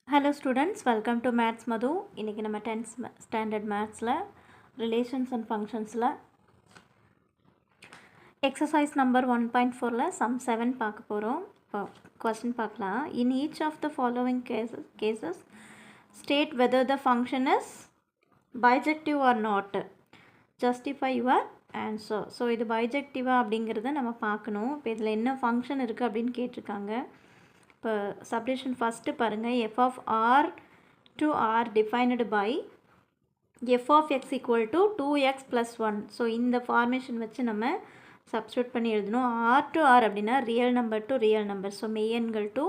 Hello students, welcome to Maths Madhu. இன்னைக்கு நம்ம 10th standard mathsல relations and functionsல exercise number 1.4ல sum 7 பார்க்க போறோம். இப்போ question பார்க்கலாம். In each of the following cases state whether the function is bijective or not. Justify your answer. So இது பைஜெக்டிவா அப்படிங்கிறத நம்ம பார்க்கணும். இப்போ இதில் என்ன ஃபங்க்ஷன் இருக்குது அப்படின்னு கேட்டிருக்காங்க. இப்போ சப்டிஷன் ஃபஸ்ட்டு பாருங்கள், F of R to R defined by F of X equal to 2x + 1. So இந்த ஃபார்மேஷன் வச்சு நம்ம சப்ஸ்டியூட் பண்ணி எழுதணும். ஆர் டு ஆர் அப்படின்னா real number to real number. So மெய்யெண்கள் டு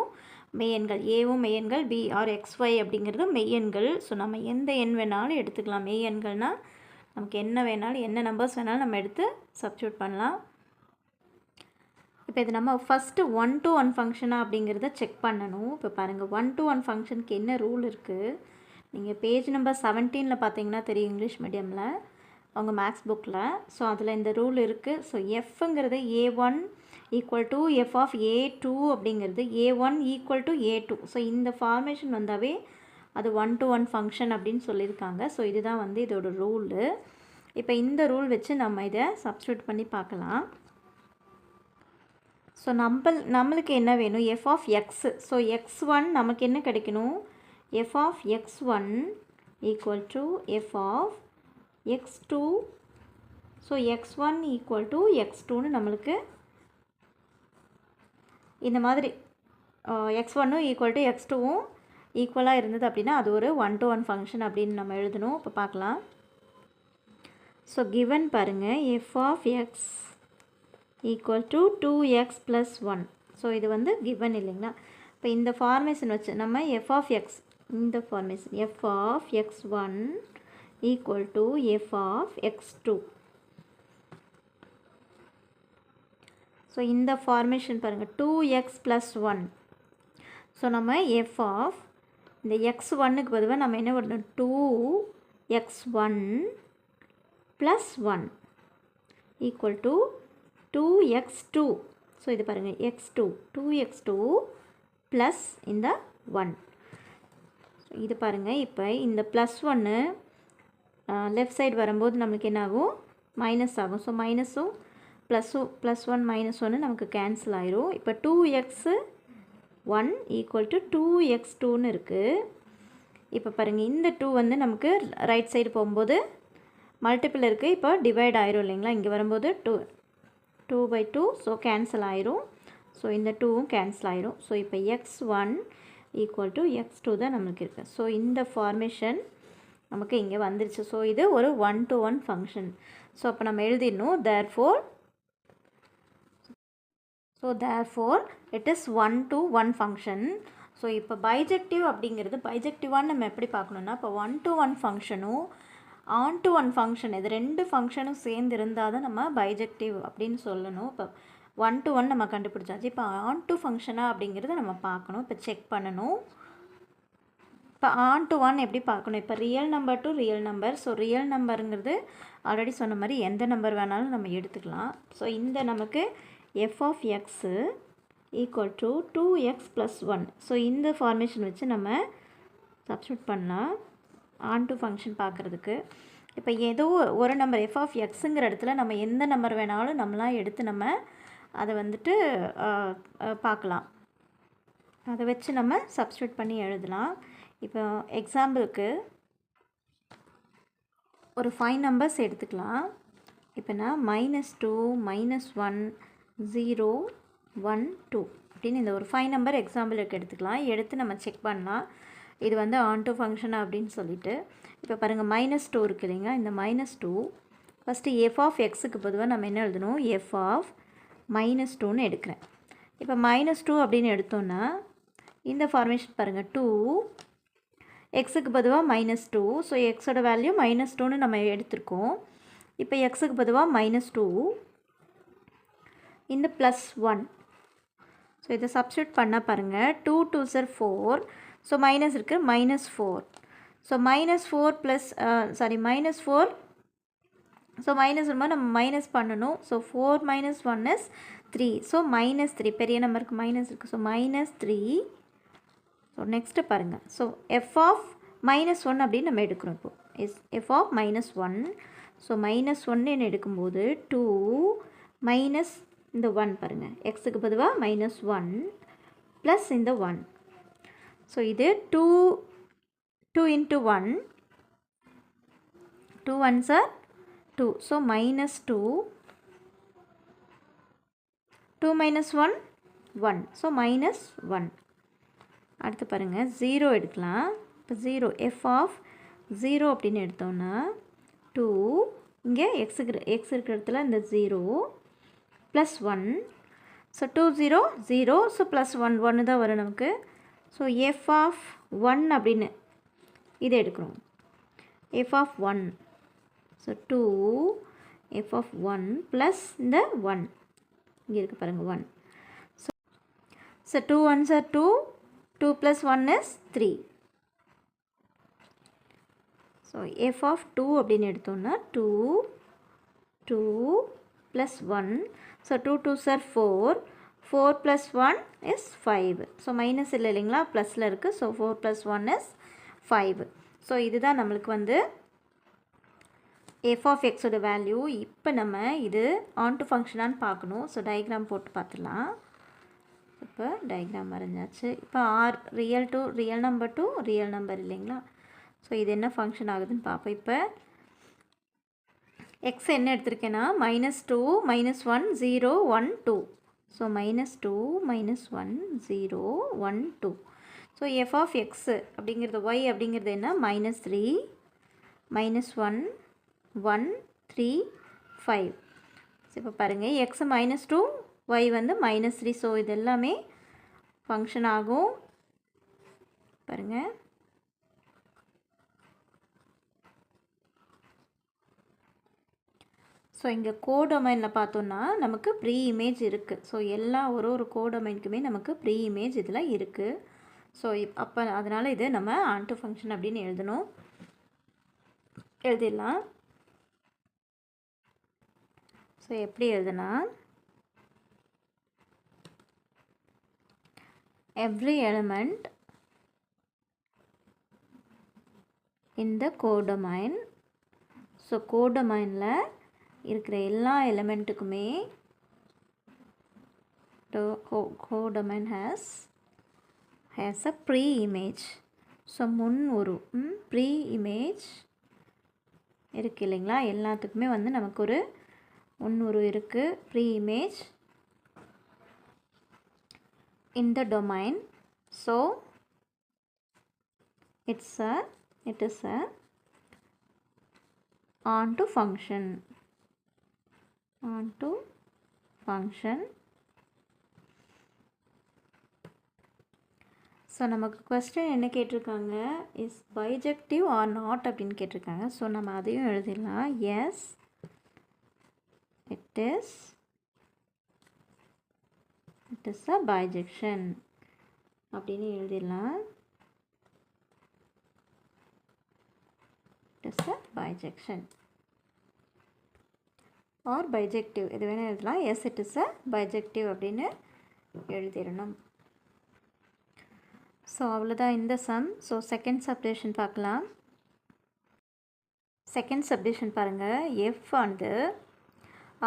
மெய்யெண்கள், ஏவும் மெய்யெண்கள், பி ஆர் எக்ஸ்ஒய் அப்படிங்கிறது மெய்யெண்கள். ஸோ நம்ம எந்த எண் வேணாலும் எடுத்துக்கலாம். மெய்யெண்கள்னால் நமக்கு என்ன வேணாலும், என்ன நம்பர்ஸ் வேணாலும் நம்ம எடுத்து சப்ஸ்டியூட் பண்ணலாம். இப்போ இது நம்ம ஃபஸ்ட்டு 1-to-1 ஃபங்க்ஷனா அப்படிங்கிறத செக் பண்ணணும். இப்போ பாருங்கள், 1-to-1 ஃபங்க்ஷனுக்கு என்ன ரூல் இருக்குது, நீங்கள் பேஜ் நம்பர் 17 பார்த்தீங்கன்னா தெரியும், இங்கிலீஷ் மீடியமில் அவங்க மேக்ஸ் புக்கில். ஸோ அதில் இந்த ரூல் இருக்குது. ஸோ எஃப்ங்கிறது A1 equal to F of A2 அப்படிங்கிறது A1 equal to A2. So இந்த ஃபார்மேஷன் வந்தாவே அது 1-to-1 ஃபங்க்ஷன் அப்படின்னு சொல்லியிருக்காங்க. ஸோ இதுதான் வந்து இதோட ரூலு. இப்போ இந்த ரூல் வச்சு நம்ம இதை சப்ஸ்டியூட் பண்ணி பார்க்கலாம். ஸோ நம்மளுக்கு என்ன வேணும், F of x. So x1 நமக்கு என்ன கிடைக்கணும், F of x1 equal to F of x2. So x1 equal to x2ன்னு நம்மளுக்கு இந்த மாதிரி x1 ஈக்குவல் டு x2வும் ஈக்குவலாக இருந்தது அப்படின்னா அது ஒரு 1-to-1 ஃபங்க்ஷன் அப்படின்னு நம்ம எழுதணும். இப்போ பார்க்கலாம். ஸோ கிவன் பாருங்கள், F of X equal to 2x + 1. So இது வந்து கிவன் இல்லைங்களா. இப்போ இந்த ஃபார்மேஷன் வச்சு நம்ம எஃப் ஆஃப் எக்ஸ், இந்த formation f of x1 equal to F of x2. So இந்த ஃபார்மேஷன் பாருங்கள், 2x + 1. ஸோ நம்ம எஃப் ஆஃப் இந்த x1க்கு பொதுவாக நம்ம என்ன பண்ணணும், 2x1 + 1 equal to 2x2. So இது பாருங்கள், x2 2x2 ப்ளஸ் இந்த 1. ஸோ இது பாருங்கள், இப்போ இந்த +1 லெஃப்ட் சைடு வரும்போது நம்மளுக்கு என்ன ஆகும், மைனஸ் ஆகும். ஸோ மைனஸும் +1 -1 நமக்கு கேன்சல் ஆயிரும். இப்போ 2x1 ஈக்குவல் டு 2x2ன்னு இருக்குது. இப்போ பாருங்கள், இந்த 2 வந்து நமக்கு ரைட் சைடு போகும்போது மல்டிப்பிள் இருக்குது. இப்போ டிவைட் ஆயிரும் இல்லைங்களா, இங்கே வரும்போது 2/2. ஸோ கேன்சல் ஆயிரும். ஸோ இந்த 2வும் கேன்சல் ஆயிரும். ஸோ இப்போ x1 ஈக்குவல் டு x2 தான் நம்மளுக்கு இருக்குது. ஸோ இந்த ஃபார்மேஷன் நமக்கு இங்கே வந்துருச்சு. ஸோ இது ஒரு 1-to-1 ஃபங்க்ஷன். ஸோ அப்போ நம்ம எழுதிடணும், therefore it is 1-to-1 function. So இப்போ பைஜெக்டிவ் அப்படிங்கிறது, பைஜெக்டிவான்னு நம்ம எப்படி பார்க்கணுன்னா, இப்போ 1-to-1 ஃபங்க்ஷனும் ஆன்-to-1 ஃபங்க்ஷன், இது 2 ஃபங்க்ஷனும் சேர்ந்து இருந்தால் தான் நம்ம பைஜெக்டிவ் அப்படின்னு சொல்லணும். இப்போ 1-to-1 நம்ம கண்டுபிடிச்சாச்சு. இப்போ ஆன்-to ஃபங்க்ஷனா அப்படிங்கிறத நம்ம பார்க்கணும். இப்போ செக் பண்ணணும். இப்போ ஆன்-to-1 எப்படி பார்க்கணும், இப்போ real number to real number. So real நம்பருங்கிறது ஆல்ரெடி சொன்ன மாதிரி எந்த நம்பர் வேணாலும் நம்ம எடுத்துக்கலாம். ஸோ இந்த நமக்கு f of x equal to 2x + 1. So இந்த ஃபார்மேஷன் வச்சு நம்ம சப்ஸ்டியூட் பண்ணலாம் ஆன்-to ஃபங்க்ஷன் பார்க்குறதுக்கு. இப்போ ஏதோ ஒரு நம்பர் எஃப் ஆஃப் எக்ஸுங்கிற இடத்துல நம்ம எந்த நம்பர் வேணாலும் நம்மளாம் எடுத்து நம்ம அதை வந்துட்டு பார்க்கலாம். அதை வச்சு நம்ம சப்ஸ்டியூட் பண்ணி எழுதலாம். இப்போ எக்ஸாம்பிளுக்கு ஒரு 5 நம்பர்ஸ் எடுத்துக்கலாம். இப்போ நான் -2 -1 0 1 2 அப்படின்னு இந்த ஒரு 5 நம்பர் எக்ஸாம்பிளுக்கு எடுத்துக்கலாம். எடுத்து நம்ம செக் பண்ணலாம் இது வந்து ஆன்-to ஃபங்க்ஷன் அப்படின்னு சொல்லிட்டு. இப்போ பாருங்கள், -2 இருக்குது இல்லைங்க, இந்த -2 ஃபஸ்ட்டு எஃப் ஆஃப் எக்ஸுக்கு பொதுவாக நம்ம என்ன எழுதணும், எஃப் ஆஃப் -2ன்னு எடுக்கிறேன். இப்போ -2 அப்படின்னு எடுத்தோன்னா இந்த ஃபார்மேஷன் பாருங்கள், 2 எக்ஸுக்கு பொதுவாக -2. ஸோ எக்ஸோட வேல்யூ -2ன்னு நம்ம எடுத்திருக்கோம். இப்போ எக்ஸுக்கு பொதுவாக -2 இந்த +1. ஸோ இதை சப்ஸ்டியூட் பண்ணால் பாருங்கள், 2 2s are 4. ஸோ மைனஸ் இருக்குது, -4. So -4 plus -4. ஸோ மைனஸ் வரும்போது நம்ம மைனஸ் பண்ணணும். So 4 - 1 is 3. ஸோ -3, பெரிய நம்பருக்கு மைனஸ் இருக்குது. ஸோ -3 ஸோ நெக்ஸ்ட்டு பாருங்கள். ஸோ எஃப் ஆஃப் -1 அப்படின்னு நம்ம எடுக்கிறோம். இப்போது எஃப் ஆஃப் -1. ஸோ -1 எடுக்கும்போது 2 மைனஸ் இந்த 1 பாருங்கள், எக்ஸுக்கு பொதுவாக -1 ப்ளஸ் இந்த 1. ஸோ இது 2 into 1, 2 1s are 2. So -2, 2 minus 1, 1. So -1. அடுத்து பாருங்கள் 0 எடுக்கலாம். இப்போ 0 எஃப் ஆஃப் 0 அப்படின்னு எடுத்தோன்னா 2, இங்கே எக்ஸ் இருக்கிற இடத்துல இந்த 0 ப்ளஸ் 1. ஸோ 2 0 0. ஸோ ப்ளஸ் 1 1 தான் வரும் நமக்கு. ஸோ எஃப் ஆஃப் 1 அப்படின்னு இதை எடுக்கிறோம். F of 1. So 2 f of 1 plus இந்த 1 இங்கே இருக்குது பாருங்கள் 1. So 2 1s are 2, 2 plus 1 is 3. So f of 2 அப்படின்னு எடுத்தோம்னா 2 2 plus 1. So 2 2s are 4, 4 plus 1 is 5. So minus இல்லை இல்லைங்களா, ப்ளஸில் இருக்குது. So 4 plus 1 is 5. ஸோ இதுதான் நம்மளுக்கு வந்து எஃப் ஆஃப் எக்ஸோட வேல்யூ. இப்போ நம்ம இது ஆன்டு ஃபங்க்ஷனான்னு பார்க்கணும். ஸோ டயக்ராம் போட்டு பார்த்துடலாம். இப்போ டயக்ராம் வரைஞ்சாச்சு. இப்போ R real to real number இல்லைங்களா. ஸோ இது என்ன ஃபங்க்ஷன் ஆகுதுன்னு பார்ப்போம். இப்போ எக்ஸ் என்ன எடுத்திருக்கேன்னா -2 -1 0 1 2. So -2 -1 0 1 2. So f of x அப்படிங்கிறது ஒய் அப்படிங்கிறது என்ன -3 -1 1 3 5. ஸோ இப்போ பாருங்கள் எக்ஸ் -2 ஒய் வந்து -3. ஸோ இது எல்லாமே ஃபங்க்ஷன் ஆகும். பாருங்கள் ஸோ இங்கே கோடொமைனில் பார்த்தோன்னா நமக்கு ப்ரீ இமேஜ் இருக்குது. ஸோ எல்லா ஒரு கோடொமைனுக்குமே நமக்கு ப்ரீ இமேஜ் இதில் இருக்குது. ஸோ அப்போ அதனால் இது நம்ம ஆன்டு ஃபங்க்ஷன் அப்படின்னு எழுதிடலாம். ஸோ எப்படி எழுதுனா, every element in the codomain. So கோடொமைனில் இருக்கிற எல்லா எலிமெண்ட்டுக்குமே codomain has a pre-image. So முன் ஒரு ப்ரீ-இமேஜ் இருக்குது இல்லைங்களா. எல்லாத்துக்குமே வந்து நமக்கு ஒரு முன்னுரு இருக்குது, pre-image in the domain. So it is a onto function. So நமக்கு கொஸ்டின் என்ன கேட்டிருக்காங்க, இஸ் பைஜெக்டிவ் ஆர் நாட் அப்படின்னு கேட்டிருக்காங்க. ஸோ நம்ம அதையும் எழுதிடலாம். Yes it is a bijection அப்படின்னு எழுதிடலாம். It is a bijection or bijective இது வேணால் எழுதலாம். Yes it is a bijective அப்படின்னு எழுதிடணும். ஸோ அவ்வளோதான் இந்த சம். ஸோ செகண்ட் சப்டிவிஷன் பார்க்கலாம். செகண்ட் சப்டிவிஷன் பாருங்கள். எஃப் வந்து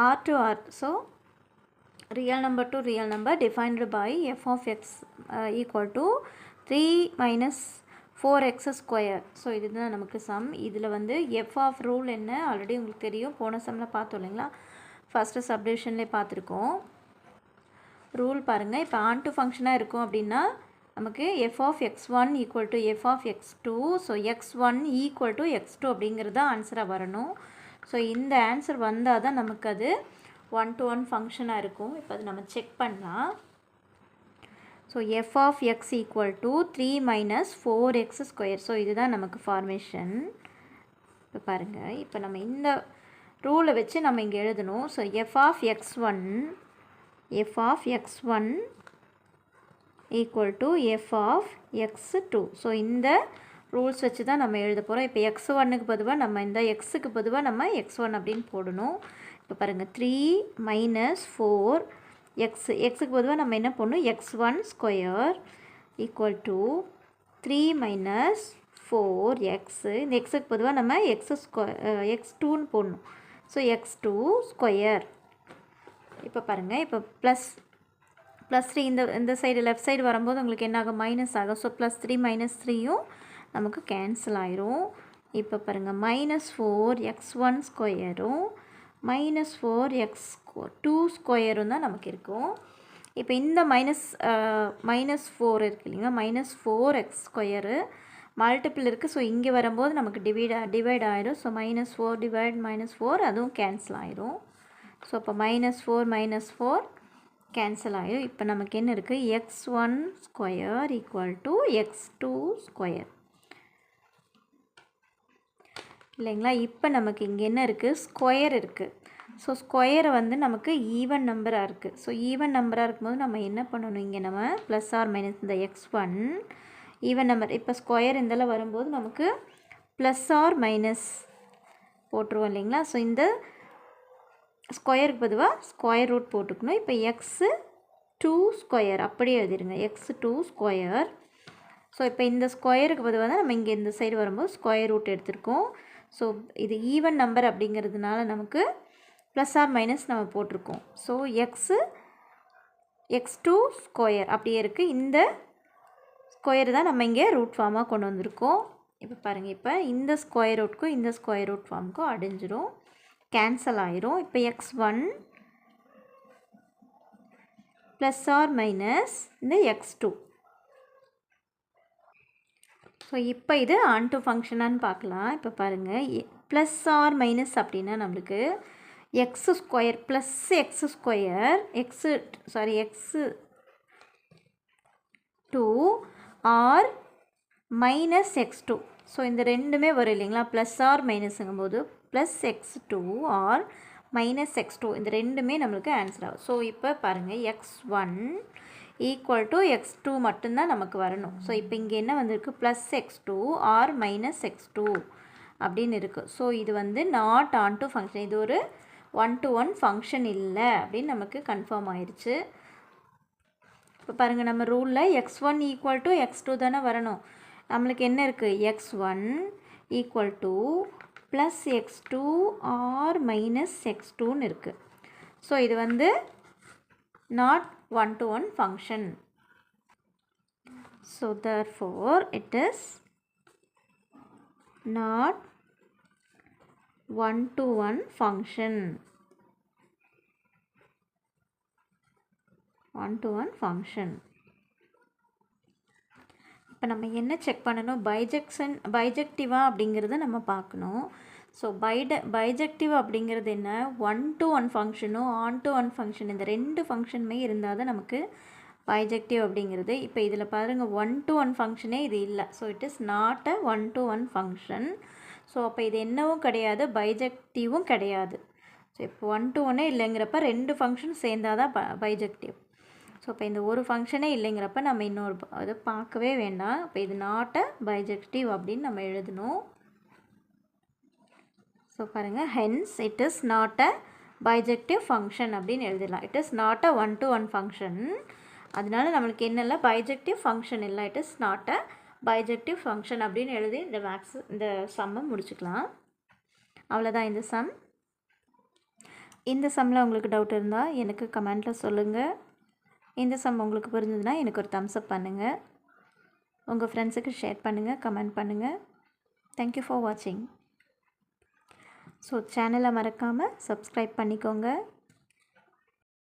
R to R. So real number to real number defined by f of x equal to 3 minus 4x square. So இதுதான் நமக்கு some. இதில் வந்து எஃப் ஆஃப் ரூல் என்ன already உங்களுக்கு தெரியும், போன சம்மில் பார்த்தோம் இல்லைங்களா, ஃபஸ்ட்டு சப்டிவிஷன்லேயே பார்த்துருக்கோம். ரூல் பாருங்கள். இப்போ ஆன்டு ஃபங்க்ஷனாக இருக்கும் அப்படின்னா நமக்கு f of x1 equal to f of x2. So x1 equal to x2 அப்படிங்கிறது தான் ஆன்சராக வரணும். ஸோ இந்த ஆன்சர் வந்தால் தான் நமக்கு அது 1-to-1 ஃபங்க்ஷனாக இருக்கும். இப்போ அது நம்ம செக் பண்ணலாம். So f of x equal to 3 minus 4x square. So இதுதான் நமக்கு ஃபார்மேஷன். இப்போ பாருங்கள், இப்போ நம்ம இந்த ரூலை வச்சு நம்ம இங்கே எழுதணும். So f of x1 equal to f of x2. So இந்த ரூல்ஸ் வச்சு தான் நம்ம எழுத போகிறோம். இப்போ x1க்கு பொதுவாக நம்ம இந்த எக்ஸுக்கு பொதுவாக நம்ம x1 அப்படின்னு போடணும். இப்போ பாருங்கள் 3 minus 4 எக்ஸுக்கு பொதுவாக நம்ம என்ன பண்ணணும், x1 square equal to 3 minus 4x, இந்த எக்ஸுக்கு பொதுவாக நம்ம x2ன்னு போடணும். So x2 square. இப்போ பாருங்கள், இப்போ ப்ளஸ் 3 இந்த சைடு லெஃப்ட் சைடு வரும்போது உங்களுக்கு என்ன ஆகும், மைனஸ் ஆகும். ஸோ +3 -3யும் நமக்கு கேன்சல் ஆயிரும். இப்போ பாருங்கள், -4x1 ஸ்கொயரும் -4x2 ஸ்கொயரும் தான் நமக்கு இருக்கும். இப்போ இந்த -4 இருக்குது இல்லைங்களா, -4x ஸ்கொயரு மல்டிபிள் இருக்குது. ஸோ இங்கே வரும்போது நமக்கு டிவைட் ஆயிடும். ஸோ -4 டிவைட் -4 அதுவும் கேன்சல் ஆயிரும். ஸோ இப்போ -4 கேன்சல் ஆயிடும். இப்போ நமக்கு என்ன இருக்குது, x1 square equal to x2 square இல்லைங்களா. இப்போ நமக்கு இங்கே என்ன இருக்குது, ஸ்கொயர் இருக்குது. ஸோ ஸ்கொயரை வந்து நமக்கு ஈவன் நம்பராக இருக்குது. ஸோ ஈவன் நம்பராக இருக்கும்போது நம்ம என்ன பண்ணணும், இங்கே நம்ம ப்ளஸ் ஆர் மைனஸ் இந்த x1 ஈவன் நம்பர். இப்போ ஸ்கொயர் இதெல்லாம் வரும்போது நமக்கு ப்ளஸ் ஆர் மைனஸ் போட்டுருவோம் இல்லைங்களா. ஸோ இந்த ஸ்கொயருக்கு பொதுவாக ஸ்கொயர் ரூட் போட்டுக்கணும். இப்போ x2 ஸ்கொயர் அப்படியே எழுதிடுங்க, x2 ஸ்கொயர். ஸோ இப்போ இந்த ஸ்கொயருக்கு பொதுவாக தான் நம்ம இங்கே இந்த சைடு வரும்போது ஸ்கொயர் ரூட் எடுத்திருக்கோம். ஸோ இது ஈவன் நம்பர் அப்படிங்கிறதுனால நமக்கு ப்ளஸ் ஆர் மைனஸ் நம்ம போட்டிருக்கோம். ஸோ x2 ஸ்கொயர் அப்படியே இருக்குது. இந்த ஸ்கொயர் தான் நம்ம இங்கே ரூட் ஃபார்மாக கொண்டு வந்திருக்கோம். இப்போ பாருங்கள், இப்போ இந்த ஸ்கொயர் ரூட்க்கும் இந்த ஸ்கொயர் ரூட் ஃபார்முக்கும் அடைஞ்சிரும், கேன்சல் ஆயிரும். இப்போ x1 ப்ளஸ் ஆர் மைனஸ் இந்த x2. ஸோ இப்போ இது ஆன்டு ஃபங்க்ஷனான்னு பார்க்கலாம். இப்போ பாருங்கள், ப்ளஸ் ஆர் மைனஸ் அப்படின்னா நம்மளுக்கு x square plus x square x2 or minus x2. So இந்த ரெண்டுமே வரும் இல்லைங்களா, ப்ளஸ் ஆர் மைனஸுங்கும் போது plus x2 or minus x2 இந்த ரெண்டுமே நம்மளுக்கு ஆன்சர் ஆகும். ஸோ இப்போ பாருங்கள், x1 ஈக்குவல் டு x2 மட்டும்தான் நமக்கு வரணும். ஸோ இப்போ இங்கே என்ன வந்திருக்கு, plus x2 or minus x2 அப்படின்னு இருக்குது. ஸோ இது வந்து நாட் ஆன் டு ஃபங்க்ஷன், இது ஒரு 1-to-1 ஃபங்க்ஷன் இல்லை அப்படின்னு நமக்கு கன்ஃபார்ம் ஆயிடுச்சு. இப்போ பாருங்கள், நம்ம ரூலில் x1 ஈக்குவல் டு x2 தானே வரணும். நம்மளுக்கு என்ன இருக்குது, x1 equal to plus x2 or minus x2ன்னு இருக்குது. ஸோ இது வந்து not 1-to-1 function. So therefore it is not 1-to-1 function. 1-to-1 function. இப்போ நம்ம என்ன செக் பண்ணணும், பைஜெக்டிவா அப்படிங்கிறத நம்ம பார்க்கணும். ஸோ பைஜெக்டிவ் அப்படிங்கிறது என்ன, 1-to-1 ஃபங்க்ஷனும் ஆன்-to-1 ஃபங்க்ஷன் இந்த ரெண்டு ஃபங்க்ஷனுமே இருந்தால் தான் நமக்கு பைஜெக்டிவ் அப்படிங்கிறது. இப்போ இதில் பாருங்கள், 1-to-1 ஃபங்க்ஷனே இது இல்லை. So it is not a 1-to-1 function. So அப்போ இது என்னவும் கிடையாது, பைஜெக்டிவும் கிடையாது. ஸோ இப்போ 1-to-1 இல்லைங்கிறப்ப ரெண்டு ஃபங்க்ஷன் சேர்ந்தால் தான் பைஜெக்டிவ். ஸோ இப்போ இந்த ஒரு ஃபங்க்ஷனே இல்லைங்கிறப்ப நம்ம இன்னொரு அது பார்க்கவே வேண்டாம். இப்போ இது நாட் அ பைஜெக்டிவ் அப்படின்னு நம்ம எழுதணும். ஸோ பாருங்கள், hence it is not a bijective function அப்படின்னு எழுதிடலாம். It is not a 1-to-1 function. அதனால நம்மளுக்கு என்னெல்லாம் பைஜெக்டிவ் ஃபங்க்ஷன் இல்லை, it is not a bijective function அப்படின்னு எழுதி இந்த சம்மை முடிச்சுக்கலாம். அவ்வளோதான் இந்த சம். இந்த சம்மில் உங்களுக்கு டவுட் இருந்தால் எனக்கு கமெண்ட்டில் சொல்லுங்கள். இந்த சம் உங்களுக்கு புரிஞ்சதுன்னா எனக்கு ஒரு தம்ஸ் அப் பண்ணுங்கள். உங்கள் ஃப்ரெண்ட்ஸுக்கு ஷேர் பண்ணுங்கள், கமெண்ட் பண்ணுங்கள். தேங்க்யூ ஃபார் வாட்சிங். ஸோ சேனலை மறக்காமல் சப்ஸ்கிரைப் பண்ணிக்கோங்க.